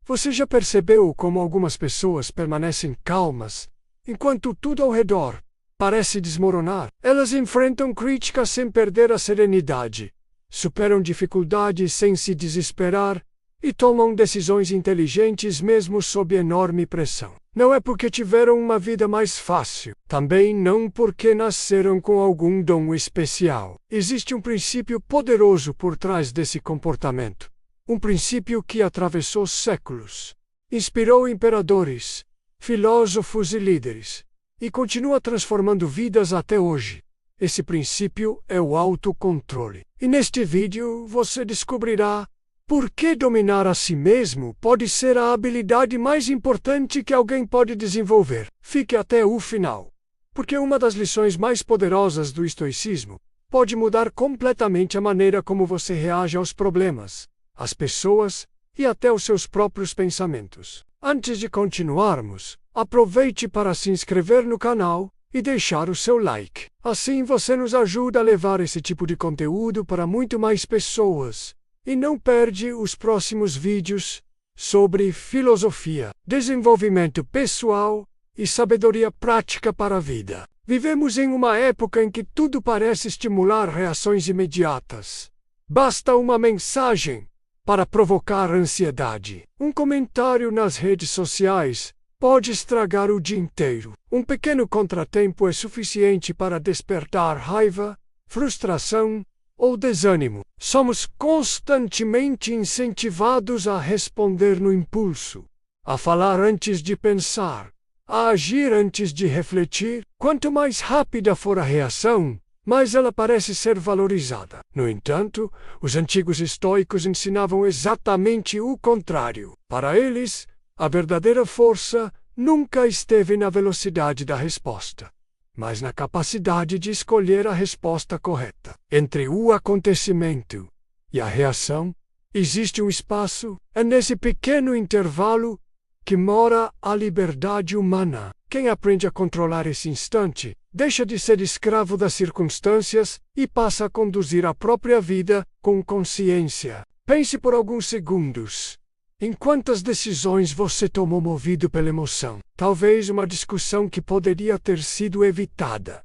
Você já percebeu como algumas pessoas permanecem calmas, enquanto tudo ao redor parece desmoronar? Elas enfrentam críticas sem perder a serenidade, superam dificuldades sem se desesperar e tomam decisões inteligentes mesmo sob enorme pressão. Não é porque tiveram uma vida mais fácil, também não porque nasceram com algum dom especial. Existe um princípio poderoso por trás desse comportamento. Um princípio que atravessou séculos, inspirou imperadores, filósofos e líderes, e continua transformando vidas até hoje. Esse princípio é o autocontrole. E neste vídeo você descobrirá por que dominar a si mesmo pode ser a habilidade mais importante que alguém pode desenvolver. Fique até o final, porque uma das lições mais poderosas do estoicismo pode mudar completamente a maneira como você reage aos problemas, às pessoas e até aos seus próprios pensamentos. Antes de continuarmos, aproveite para se inscrever no canal e deixar o seu like. Assim você nos ajuda a levar esse tipo de conteúdo para muito mais pessoas. E não perde os próximos vídeos sobre filosofia, desenvolvimento pessoal e sabedoria prática para a vida. Vivemos em uma época em que tudo parece estimular reações imediatas. Basta uma mensagem para provocar ansiedade. Um comentário nas redes sociais pode estragar o dia inteiro. Um pequeno contratempo é suficiente para despertar raiva, frustração ou desânimo. Somos constantemente incentivados a responder no impulso, a falar antes de pensar, a agir antes de refletir. Quanto mais rápida for a reação, mais ela parece ser valorizada. No entanto, os antigos estoicos ensinavam exatamente o contrário. Para eles, a verdadeira força nunca esteve na velocidade da resposta, mas na capacidade de escolher a resposta correta. Entre o acontecimento e a reação, existe um espaço. É nesse pequeno intervalo que mora a liberdade humana. Quem aprende a controlar esse instante, deixa de ser escravo das circunstâncias e passa a conduzir a própria vida com consciência. Pense por alguns segundos. Em quantas decisões você tomou movido pela emoção? Talvez uma discussão que poderia ter sido evitada.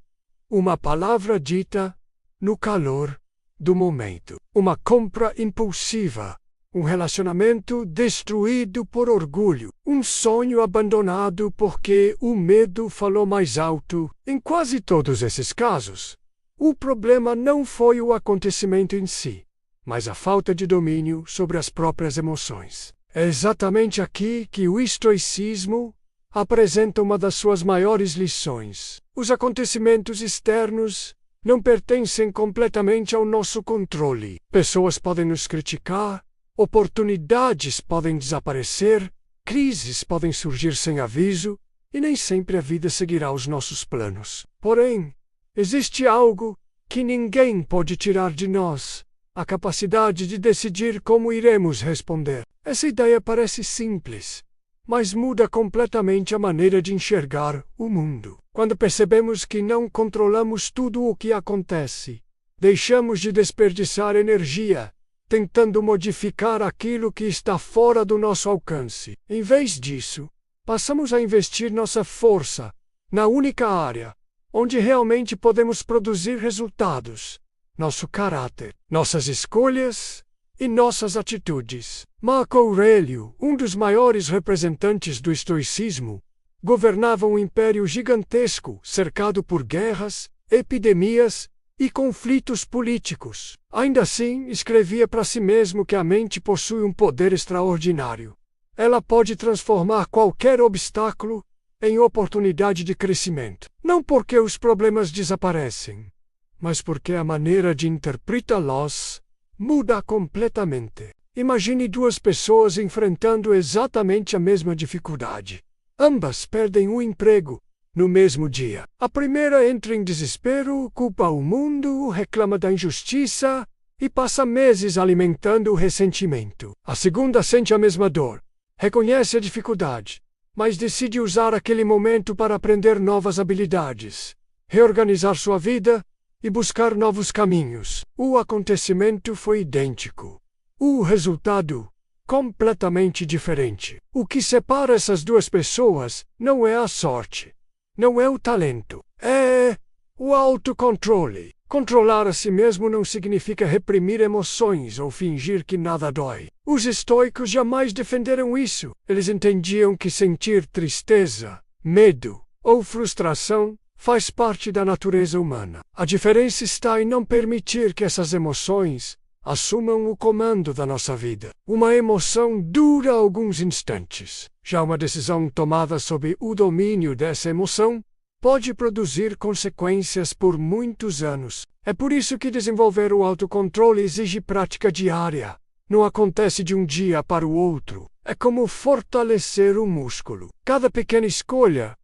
Uma palavra dita no calor do momento. Uma compra impulsiva. Um relacionamento destruído por orgulho. Um sonho abandonado porque o medo falou mais alto. Em quase todos esses casos, o problema não foi o acontecimento em si, mas a falta de domínio sobre as próprias emoções. É exatamente aqui que o estoicismo apresenta uma das suas maiores lições. Os acontecimentos externos não pertencem completamente ao nosso controle. Pessoas podem nos criticar, oportunidades podem desaparecer, crises podem surgir sem aviso, e nem sempre a vida seguirá os nossos planos. Porém, existe algo que ninguém pode tirar de nós: a capacidade de decidir como iremos responder. Essa ideia parece simples, mas muda completamente a maneira de enxergar o mundo. Quando percebemos que não controlamos tudo o que acontece, deixamos de desperdiçar energia tentando modificar aquilo que está fora do nosso alcance. Em vez disso, passamos a investir nossa força na única área onde realmente podemos produzir resultados: nosso caráter, nossas escolhas e nossas atitudes. Marco Aurélio, um dos maiores representantes do estoicismo, governava um império gigantesco cercado por guerras, epidemias e conflitos políticos. Ainda assim, escrevia para si mesmo que a mente possui um poder extraordinário. Ela pode transformar qualquer obstáculo em oportunidade de crescimento. Não porque os problemas desaparecem, mas porque a maneira de interpretá-los muda completamente. Imagine duas pessoas enfrentando exatamente a mesma dificuldade. Ambas perdem o emprego no mesmo dia. A primeira entra em desespero, culpa o mundo, reclama da injustiça e passa meses alimentando o ressentimento. A segunda sente a mesma dor, reconhece a dificuldade, mas decide usar aquele momento para aprender novas habilidades, reorganizar sua vida e buscar novos caminhos. O acontecimento foi idêntico. O resultado completamente diferente. O que separa essas duas pessoas não é a sorte, não é o talento, é o autocontrole. Controlar a si mesmo não significa reprimir emoções ou fingir que nada dói. Os estoicos jamais defenderam isso. Eles entendiam que sentir tristeza, medo ou frustração faz parte da natureza humana. A diferença está em não permitir que essas emoções assumam o comando da nossa vida. Uma emoção dura alguns instantes. Já uma decisão tomada sob o domínio dessa emoção pode produzir consequências por muitos anos. É por isso que desenvolver o autocontrole exige prática diária. Não acontece de um dia para o outro. É como fortalecer um músculo. Cada pequena escolha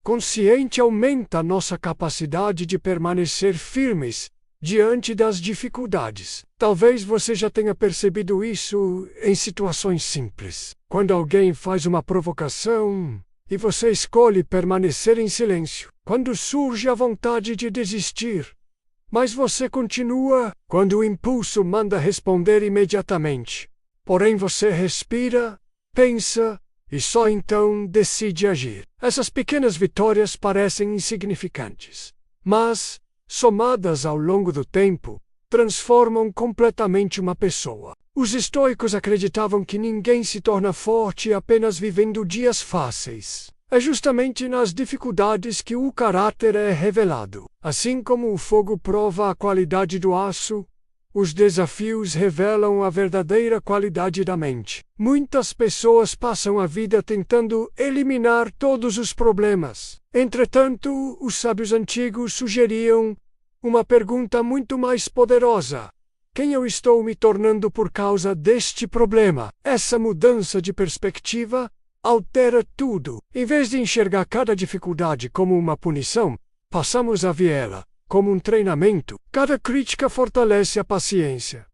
consciente aumenta nossa capacidade de permanecer firmes diante das dificuldades. Talvez você já tenha percebido isso em situações simples. Quando alguém faz uma provocação e você escolhe permanecer em silêncio. Quando surge a vontade de desistir, mas você continua. Quando o impulso manda responder imediatamente. Porém você respira, pensa e só então decide agir. Essas pequenas vitórias parecem insignificantes, mas, somadas ao longo do tempo, transformam completamente uma pessoa. Os estoicos acreditavam que ninguém se torna forte apenas vivendo dias fáceis. É justamente nas dificuldades que o caráter é revelado. Assim como o fogo prova a qualidade do aço, os desafios revelam a verdadeira qualidade da mente. Muitas pessoas passam a vida tentando eliminar todos os problemas. Entretanto, os sábios antigos sugeriam uma pergunta muito mais poderosa. Quem eu estou me tornando por causa deste problema? Essa mudança de perspectiva altera tudo. Em vez de enxergar cada dificuldade como uma punição, passamos a vê-la como um treinamento. Cada crítica fortalece a paciência.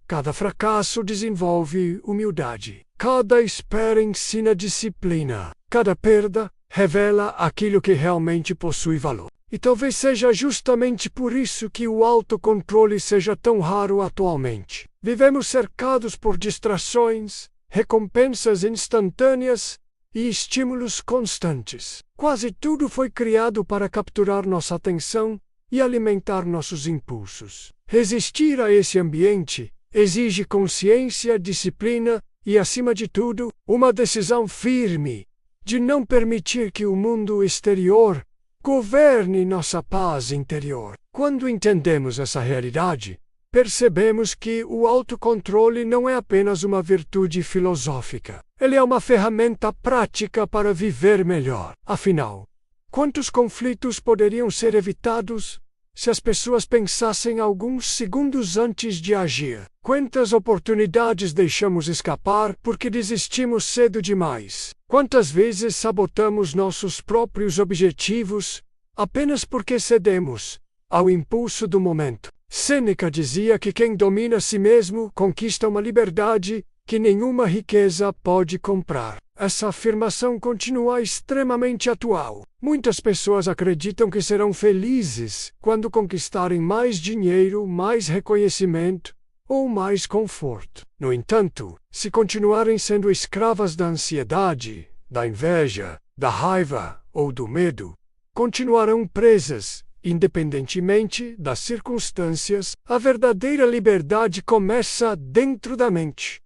Cada fracasso desenvolve humildade. Cada espera ensina disciplina. Cada perda revela aquilo que realmente possui valor. E talvez seja justamente por isso que o autocontrole seja tão raro atualmente. Vivemos cercados por distrações, recompensas instantâneas e estímulos constantes. Quase tudo foi criado para capturar nossa atenção e alimentar nossos impulsos. Resistir a esse ambiente exige consciência, disciplina e, acima de tudo, uma decisão firme de não permitir que o mundo exterior governe nossa paz interior. Quando entendemos essa realidade, percebemos que o autocontrole não é apenas uma virtude filosófica. Ele é uma ferramenta prática para viver melhor. Afinal, quantos conflitos poderiam ser evitados se as pessoas pensassem alguns segundos antes de agir? Quantas oportunidades deixamos escapar porque desistimos cedo demais? Quantas vezes sabotamos nossos próprios objetivos apenas porque cedemos ao impulso do momento? Sêneca dizia que quem domina a si mesmo conquista uma liberdade que nenhuma riqueza pode comprar. Essa afirmação continua extremamente atual. Muitas pessoas acreditam que serão felizes quando conquistarem mais dinheiro, mais reconhecimento ou mais conforto. No entanto, se continuarem sendo escravas da ansiedade, da inveja, da raiva ou do medo, continuarão presas, independentemente das circunstâncias. A verdadeira liberdade começa dentro da mente.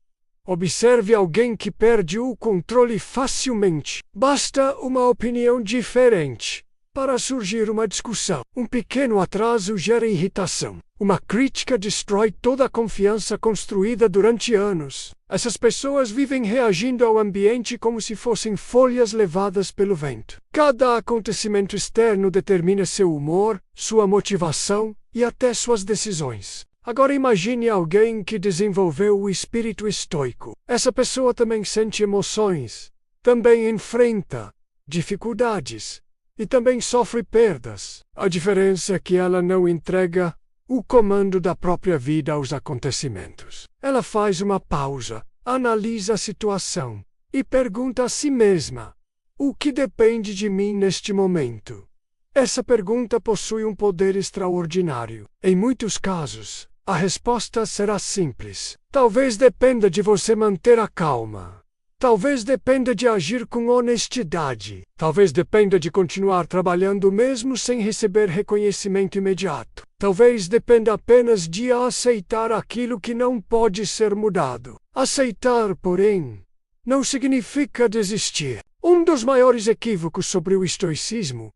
Observe alguém que perde o controle facilmente. Basta uma opinião diferente para surgir uma discussão. Um pequeno atraso gera irritação. Uma crítica destrói toda a confiança construída durante anos. Essas pessoas vivem reagindo ao ambiente como se fossem folhas levadas pelo vento. Cada acontecimento externo determina seu humor, sua motivação e até suas decisões. Agora imagine alguém que desenvolveu o espírito estoico. Essa pessoa também sente emoções, também enfrenta dificuldades e também sofre perdas. A diferença é que ela não entrega o comando da própria vida aos acontecimentos. Ela faz uma pausa, analisa a situação e pergunta a si mesma: o que depende de mim neste momento? Essa pergunta possui um poder extraordinário. Em muitos casos, A resposta será simples. Talvez dependa de você manter a calma. Talvez dependa de agir com honestidade. Talvez dependa de continuar trabalhando mesmo sem receber reconhecimento imediato. Talvez dependa apenas de aceitar aquilo que não pode ser mudado. Aceitar, porém, não significa desistir. Um dos maiores equívocos sobre o estoicismo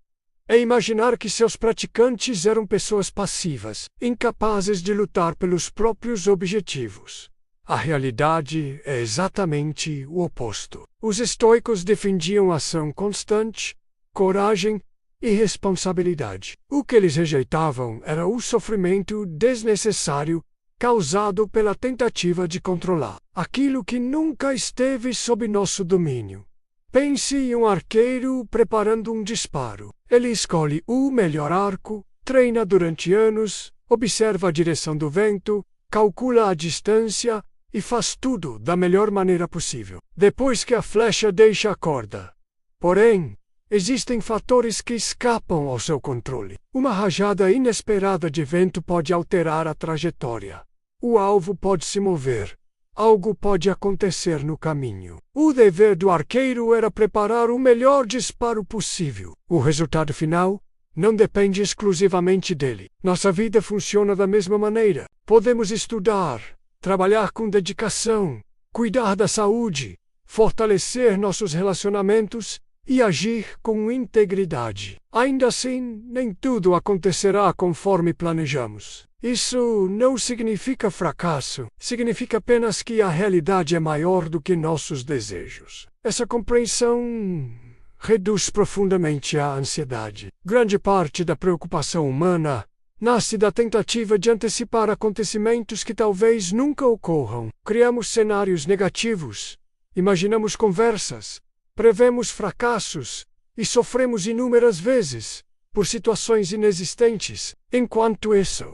é imaginar que seus praticantes eram pessoas passivas, incapazes de lutar pelos próprios objetivos. A realidade é exatamente o oposto. Os estoicos defendiam ação constante, coragem e responsabilidade. O que eles rejeitavam era o sofrimento desnecessário causado pela tentativa de controlar aquilo que nunca esteve sob nosso domínio. Pense em um arqueiro preparando um disparo. Ele escolhe o melhor arco, treina durante anos, observa a direção do vento, calcula a distância e faz tudo da melhor maneira possível. Depois que a flecha deixa a corda. Porém, existem fatores que escapam ao seu controle. Uma rajada inesperada de vento pode alterar a trajetória. O alvo pode se mover. Algo pode acontecer no caminho. O dever do arqueiro era preparar o melhor disparo possível. O resultado final não depende exclusivamente dele. Nossa vida funciona da mesma maneira. Podemos estudar, trabalhar com dedicação, cuidar da saúde, fortalecer nossos relacionamentos e agir com integridade. Ainda assim, nem tudo acontecerá conforme planejamos. Isso não significa fracasso, significa apenas que a realidade é maior do que nossos desejos. Essa compreensão reduz profundamente a ansiedade. Grande parte da preocupação humana nasce da tentativa de antecipar acontecimentos que talvez nunca ocorram. Criamos cenários negativos, imaginamos conversas, prevemos fracassos e sofremos inúmeras vezes por situações inexistentes. Enquanto isso,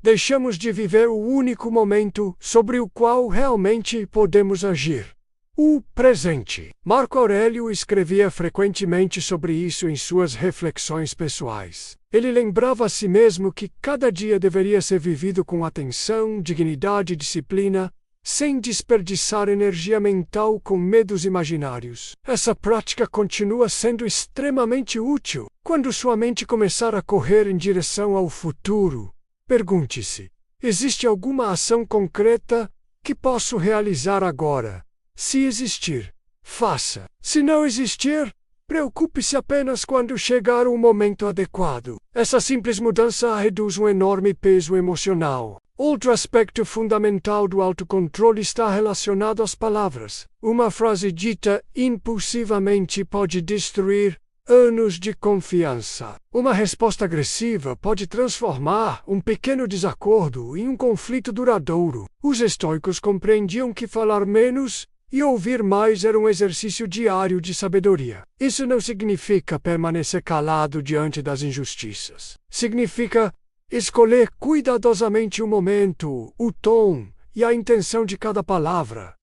deixamos de viver o único momento sobre o qual realmente podemos agir: o presente. Marco Aurélio escrevia frequentemente sobre isso em suas reflexões pessoais. Ele lembrava a si mesmo que cada dia deveria ser vivido com atenção, dignidade e disciplina, sem desperdiçar energia mental com medos imaginários. Essa prática continua sendo extremamente útil. Quando sua mente começar a correr em direção ao futuro, pergunte-se: existe alguma ação concreta que posso realizar agora? Se existir, faça. Se não existir, preocupe-se apenas quando chegar o momento adequado. Essa simples mudança reduz um enorme peso emocional. Outro aspecto fundamental do autocontrole está relacionado às palavras. Uma frase dita impulsivamente pode destruir anos de confiança. Uma resposta agressiva pode transformar um pequeno desacordo em um conflito duradouro. Os estoicos compreendiam que falar menos e ouvir mais era um exercício diário de sabedoria. Isso não significa permanecer calado diante das injustiças. Significa escolher cuidadosamente o momento, o tom e a intenção de cada palavra.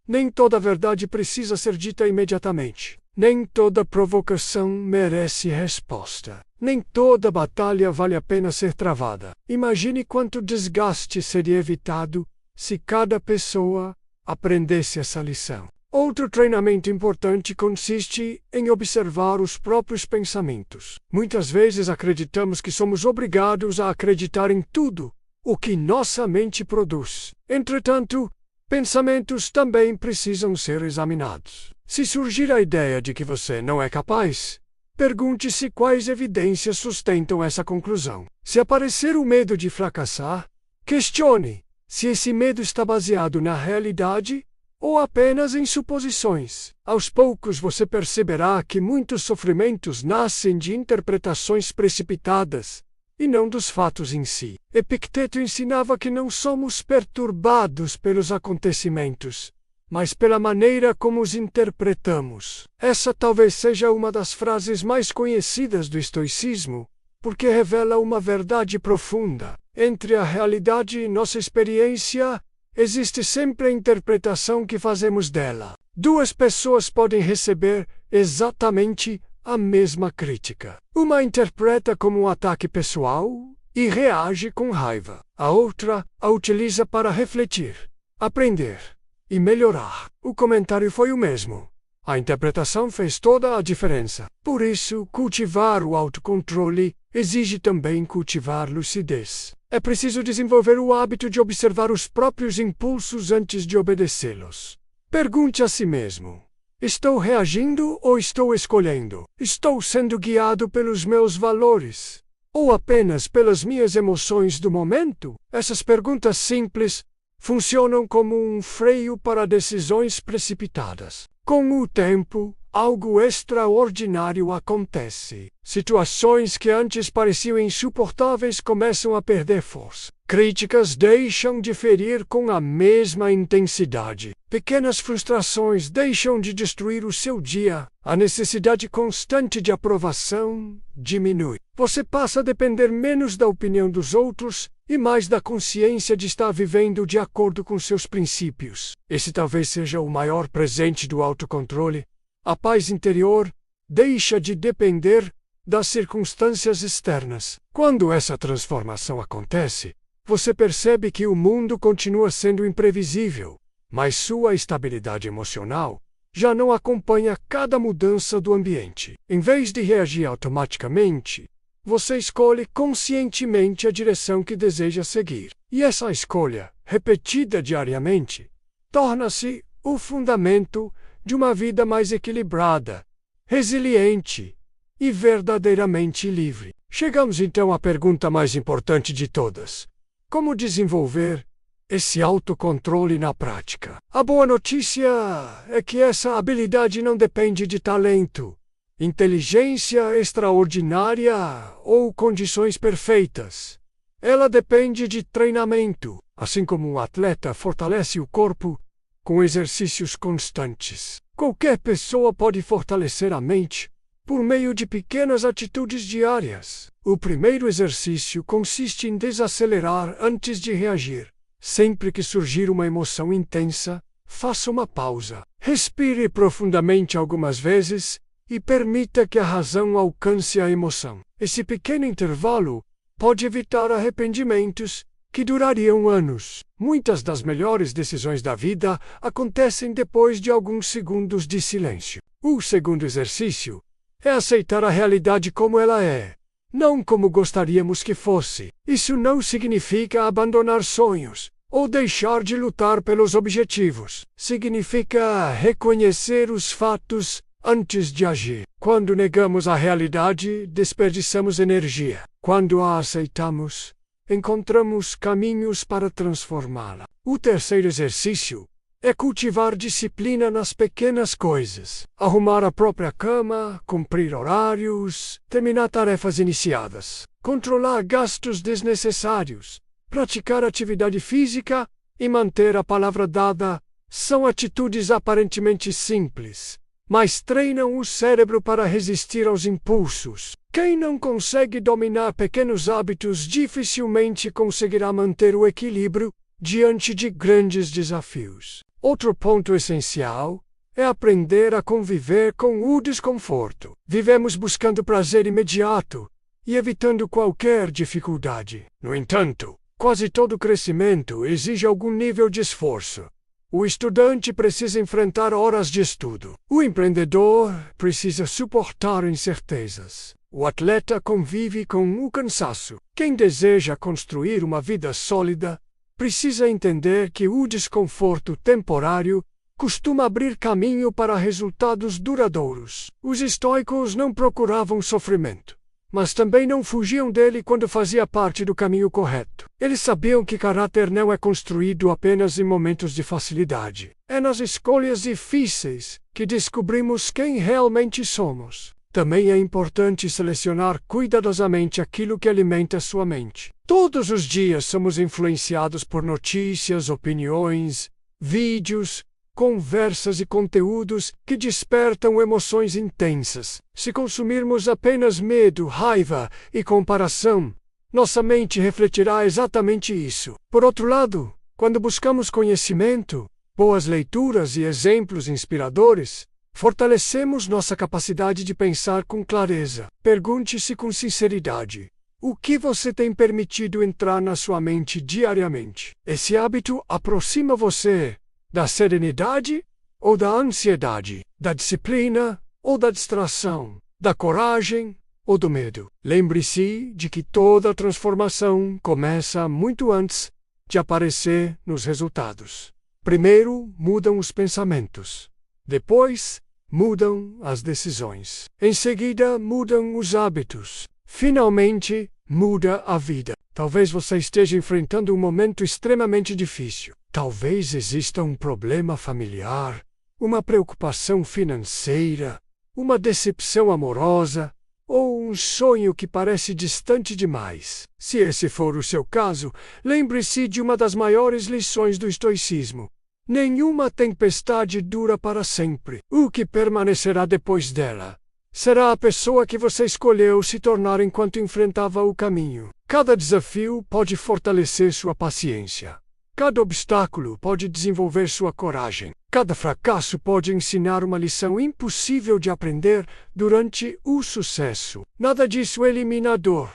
Nem toda verdade precisa ser dita imediatamente. Nem toda provocação merece resposta. Nem toda batalha vale a pena ser travada. Imagine quanto desgaste seria evitado se cada pessoa aprendesse essa lição. Outro treinamento importante consiste em observar os próprios pensamentos. Muitas vezes acreditamos que somos obrigados a acreditar em tudo o que nossa mente produz. Entretanto, pensamentos também precisam ser examinados. Se surgir a ideia de que você não é capaz, pergunte-se quais evidências sustentam essa conclusão. Se aparecer o medo de fracassar, questione se esse medo está baseado na realidade ou apenas em suposições. Aos poucos você perceberá que muitos sofrimentos nascem de interpretações precipitadas e não dos fatos em si. Epicteto ensinava que não somos perturbados pelos acontecimentos, mas pela maneira como os interpretamos. Essa talvez seja uma das frases mais conhecidas do estoicismo, porque revela uma verdade profunda. Entre a realidade e nossa experiência, existe sempre a interpretação que fazemos dela. Duas pessoas podem receber exatamente a mesma crítica. Uma interpreta como um ataque pessoal e reage com raiva. A outra a utiliza para refletir, aprender e melhorar. O comentário foi o mesmo. A interpretação fez toda a diferença. Por isso, cultivar o autocontrole exige também cultivar lucidez. É preciso desenvolver o hábito de observar os próprios impulsos antes de obedecê-los. Pergunte a si mesmo: estou reagindo ou estou escolhendo? Estou sendo guiado pelos meus valores ou apenas pelas minhas emoções do momento? Essas perguntas simples funcionam como um freio para decisões precipitadas. Com o tempo, algo extraordinário acontece. Situações que antes pareciam insuportáveis começam a perder força. Críticas deixam de ferir com a mesma intensidade. Pequenas frustrações deixam de destruir o seu dia. A necessidade constante de aprovação diminui. Você passa a depender menos da opinião dos outros e mais da consciência de estar vivendo de acordo com seus princípios. Esse talvez seja o maior presente do autocontrole. A paz interior deixa de depender das circunstâncias externas. Quando essa transformação acontece, você percebe que o mundo continua sendo imprevisível, mas sua estabilidade emocional já não acompanha cada mudança do ambiente. Em vez de reagir automaticamente, você escolhe conscientemente a direção que deseja seguir. E essa escolha, repetida diariamente, torna-se o fundamento de uma vida mais equilibrada, resiliente e verdadeiramente livre. Chegamos então à pergunta mais importante de todas: como desenvolver esse autocontrole na prática? A boa notícia é que essa habilidade não depende de talento, inteligência extraordinária ou condições perfeitas. Ela depende de treinamento, assim como um atleta fortalece o corpo com exercícios constantes. Qualquer pessoa pode fortalecer a mente por meio de pequenas atitudes diárias. O primeiro exercício consiste em desacelerar antes de reagir. Sempre que surgir uma emoção intensa, faça uma pausa. Respire profundamente algumas vezes e permita que a razão alcance a emoção. Esse pequeno intervalo pode evitar arrependimentos que durariam anos. Muitas das melhores decisões da vida acontecem depois de alguns segundos de silêncio. O segundo exercício é aceitar a realidade como ela é, não como gostaríamos que fosse. Isso não significa abandonar sonhos ou deixar de lutar pelos objetivos. Significa reconhecer os fatos antes de agir. Quando negamos a realidade, desperdiçamos energia. Quando a aceitamos, encontramos caminhos para transformá-la. O terceiro exercício é cultivar disciplina nas pequenas coisas. Arrumar a própria cama, cumprir horários, terminar tarefas iniciadas, controlar gastos desnecessários, praticar atividade física e manter a palavra dada são atitudes aparentemente simples, mas treinam o cérebro para resistir aos impulsos. Quem não consegue dominar pequenos hábitos dificilmente conseguirá manter o equilíbrio diante de grandes desafios. Outro ponto essencial é aprender a conviver com o desconforto. Vivemos buscando prazer imediato e evitando qualquer dificuldade. No entanto, quase todo crescimento exige algum nível de esforço. O estudante precisa enfrentar horas de estudo. O empreendedor precisa suportar incertezas. O atleta convive com o cansaço. Quem deseja construir uma vida sólida precisa entender que o desconforto temporário costuma abrir caminho para resultados duradouros. Os estoicos não procuravam sofrimento, mas também não fugiam dele quando fazia parte do caminho correto. Eles sabiam que caráter não é construído apenas em momentos de facilidade. É nas escolhas difíceis que descobrimos quem realmente somos. Também é importante selecionar cuidadosamente aquilo que alimenta sua mente. Todos os dias somos influenciados por notícias, opiniões, vídeos, conversas e conteúdos que despertam emoções intensas. Se consumirmos apenas medo, raiva e comparação, nossa mente refletirá exatamente isso. Por outro lado, quando buscamos conhecimento, boas leituras e exemplos inspiradores, fortalecemos nossa capacidade de pensar com clareza. Pergunte-se com sinceridade: O que você tem permitido entrar na sua mente diariamente? Esse hábito aproxima você da serenidade ou da ansiedade, da disciplina ou da distração, da coragem ou do medo? Lembre-se de que toda transformação começa muito antes de aparecer nos resultados. Primeiro mudam os pensamentos, depois mudam as decisões, em seguida mudam os hábitos, finalmente muda a vida. Talvez você esteja enfrentando um momento extremamente difícil. Talvez exista um problema familiar, uma preocupação financeira, uma decepção amorosa ou um sonho que parece distante demais. Se esse for o seu caso, lembre-se de uma das maiores lições do estoicismo. Nenhuma tempestade dura para sempre. O que permanecerá depois dela será a pessoa que você escolheu se tornar enquanto enfrentava o caminho. Cada desafio pode fortalecer sua paciência. Cada obstáculo pode desenvolver sua coragem. Cada fracasso pode ensinar uma lição impossível de aprender durante o sucesso. Nada disso elimina a dor,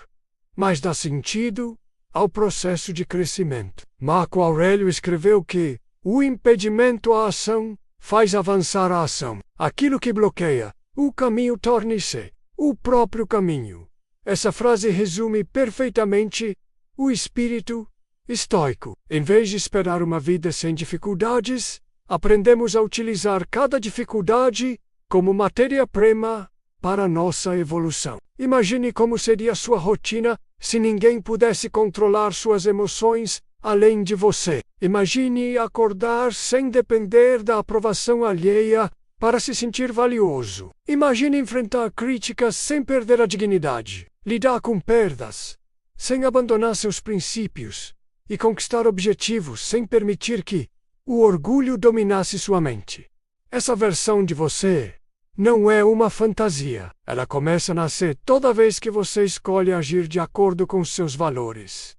mas dá sentido ao processo de crescimento. Marco Aurélio escreveu que o impedimento à ação faz avançar a ação. Aquilo que bloqueia o caminho torna-se o próprio caminho. Essa frase resume perfeitamente o espírito estoico. Em vez de esperar uma vida sem dificuldades, aprendemos a utilizar cada dificuldade como matéria-prima para nossa evolução. Imagine como seria sua rotina se ninguém pudesse controlar suas emoções além de você. Imagine acordar sem depender da aprovação alheia para se sentir valioso. Imagine enfrentar críticas sem perder a dignidade, lidar com perdas sem abandonar seus princípios e conquistar objetivos sem permitir que o orgulho dominasse sua mente. Essa versão de você não é uma fantasia. Ela começa a nascer toda vez que você escolhe agir de acordo com seus valores,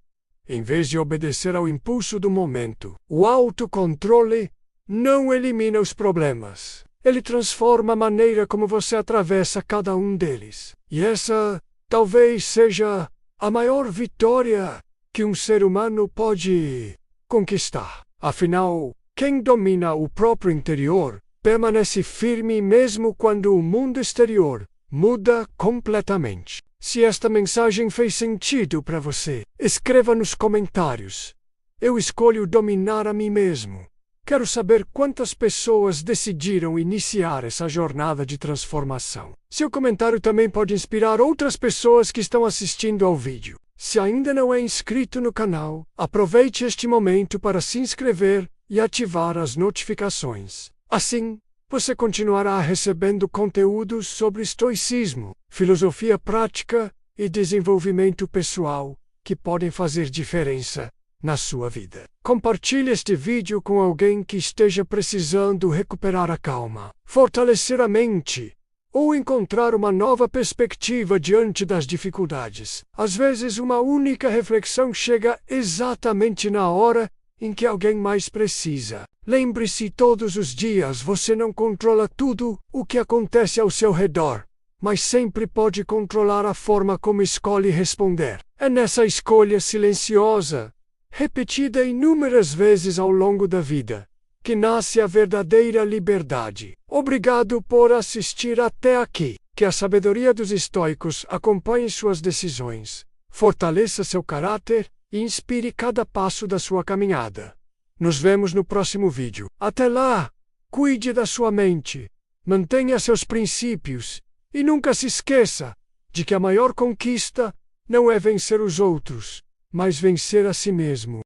em vez de obedecer ao impulso do momento. O autocontrole não elimina os problemas. Ele transforma a maneira como você atravessa cada um deles. E essa talvez seja a maior vitória que um ser humano pode conquistar. Afinal, quem domina o próprio interior permanece firme mesmo quando o mundo exterior muda completamente. Se esta mensagem fez sentido para você, escreva nos comentários. Eu escolho dominar a mim mesmo. Quero saber quantas pessoas decidiram iniciar essa jornada de transformação. Seu comentário também pode inspirar outras pessoas que estão assistindo ao vídeo. Se ainda não é inscrito no canal, aproveite este momento para se inscrever e ativar as notificações. Assim, você continuará recebendo conteúdos sobre estoicismo, filosofia prática e desenvolvimento pessoal que podem fazer diferença na sua vida. Compartilhe este vídeo com alguém que esteja precisando recuperar a calma, fortalecer a mente ou encontrar uma nova perspectiva diante das dificuldades. Às vezes, uma única reflexão chega exatamente na hora em que alguém mais precisa. Lembre-se, todos os dias você não controla tudo o que acontece ao seu redor, mas sempre pode controlar a forma como escolhe responder. É nessa escolha silenciosa, repetida inúmeras vezes ao longo da vida, que nasce a verdadeira liberdade. Obrigado por assistir até aqui. Que a sabedoria dos estoicos acompanhe suas decisões, fortaleça seu caráter e inspire cada passo da sua caminhada. Nos vemos no próximo vídeo. Até lá, cuide da sua mente, mantenha seus princípios e nunca se esqueça de que a maior conquista não é vencer os outros, mas vencer a si mesmo.